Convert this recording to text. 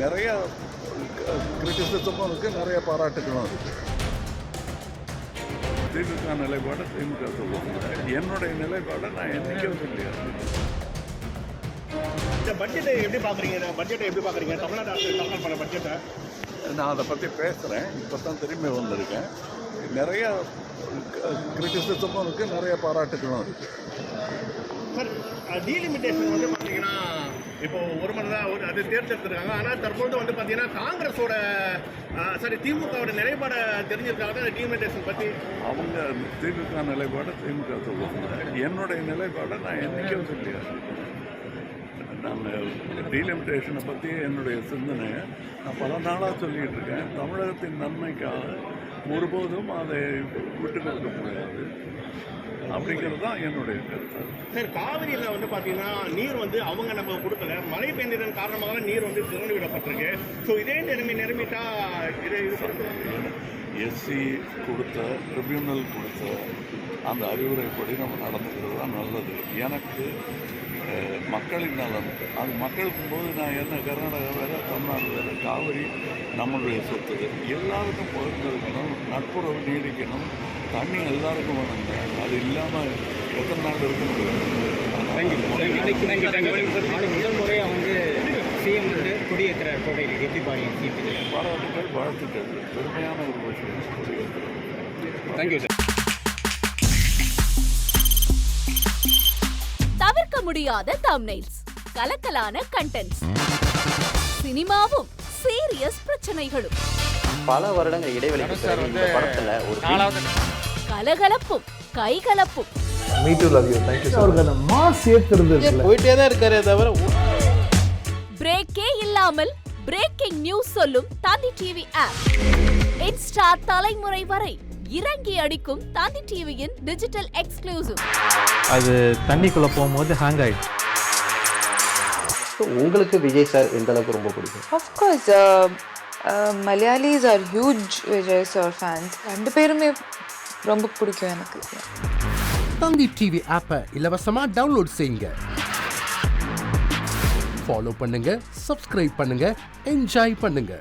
நிறைய கிரிட்டிசிசமும் இருக்குது, நிறைய பாராட்டுகளும் இருக்குது. திமுக நிலைப்பாடு திமுக சொல்லுவாங்க. என்னுடைய நிலைப்பாடை நான் என்றைக்கும் சொல்லிடுறேன். இந்த பட்ஜெட்டை எப்படி பார்க்குறீங்க? தமிழ்நாடு அரசு தாக்கல் பண்ண பட்ஜெட்டை நான் அதை பற்றி பேசுகிறேன். இப்போ தான் திரும்பி வந்திருக்கேன். நிறைய கிரிட்டிசிசமும் இருக்குது, நிறைய பாராட்டுகளும் இருக்குது. சார், டீலிமிட்டேஷன் வந்து பார்த்தீங்கன்னா இப்போ ஒரு மணி தான் அது தேர்ந்தெடுத்துருக்காங்க. ஆனால் தற்போது வந்து பார்த்தீங்கன்னா காங்கிரஸோட திமுகவோட நிலைப்பாடை தெரிஞ்சிருக்காங்க. அந்த டீலிமிட்டேஷன் பற்றி அவங்க திமுக நிலைப்பாடை திமுக சொல்லுவாங்க. என்னுடைய நிலைப்பாடை நான் என்றைக்கும் சொல்லிடுறேன். நான் டீலிமிட்டேஷனை பற்றி என்னுடைய சிந்தனையை நான் பல நாளாக சொல்லிகிட்டு இருக்கேன். தமிழகத்தின் நன்மைக்காக ஒருபோதும் அதை விட்டு கொடுக்க முடியாது அப்படிங்கிறது தான் என்னுடைய கருத்து. சார், காவிரியில் வந்து பார்த்தீங்கன்னா நீர் வந்து அவங்க நம்ம கொடுக்கல, மழை பெய்ததன் காரணமாக நீர் வந்து திறந்து விடப்பட்டிருக்கு. ஸோ இதே நிரம்பிட்டா இது எஸ்சி கொடுத்த ட்ரிபியூனல் கொடுத்த அந்த அறிவுரைப்படி நம்ம நடந்துக்கிறது தான் நல்லது. எனக்கு மக்களின் நலன் அது மக்களுக்கும் போது நான் என்ன கர்நாடகா வேறு தமிழ்நாடு வேறு, காவிரி நம்மளுடைய சொத்து, எல்லாருக்கும் பகிர்ந்துருக்கணும், நட்புறவு நீடிக்கணும், தண்ணி எல்லாருக்கும் வேணுங்க. அது இல்லாமல் எத்தனை நாள் இருக்க முடியும்? முதல் முறையாக வந்து சிஎம் வந்து கொடியேற்ற கோடையில் எப்படி பாருங்க? பாராட்டுக்கள், வாழ்த்துக்கள், பெருமையான ஒரு விஷயம் கொடியேற்றுறது. Thank you sir. தவிர்க்க முடியாத தம்ப்நெயில்ஸ், கலக்கலான கண்டென்ட்ஸ், சினிமாவும் சீரியஸ் பிரச்சனைகளும், பல வருடங்கள் இடைவெளிக்கு பிறகு இந்த படத்துல ஒரு கலகலப்பும் கைகலப்பும், போயிட்டே தான் இருக்காரே தவிர பிரேக்கே இல்லாமல் பிரேக்கிங் நியூஸ் சொல்லும் தந்தி டிவி ஆப். இன்ஸ்டா தலைமுறை வரை இறங்கி அடிக்கும் தந்தி டிவியின் டிஜிட்டல் எக்ஸ்க்ளூசிவ். அது தண்ணிக்குள்ள போகும்போது ஹேங் ஆயிடுச்சு. உங்களுக்கு விஜய் சார் எந்த அளவுக்கு ரொம்ப பிடிக்கும்? Of course, Malayalis are huge Vijay sir fans. ரெண்டு பேருமே ரொம்ப பிடிக்கும் எனக்கு. தந்தி டிவி ஆப்பை இலவசமா டவுன்லோட் செய்யுங்க. ஃபாலோ பண்ணுங்க, சப்ஸ்கிரைப் பண்ணுங்க, என்ஜாய் பண்ணுங்க.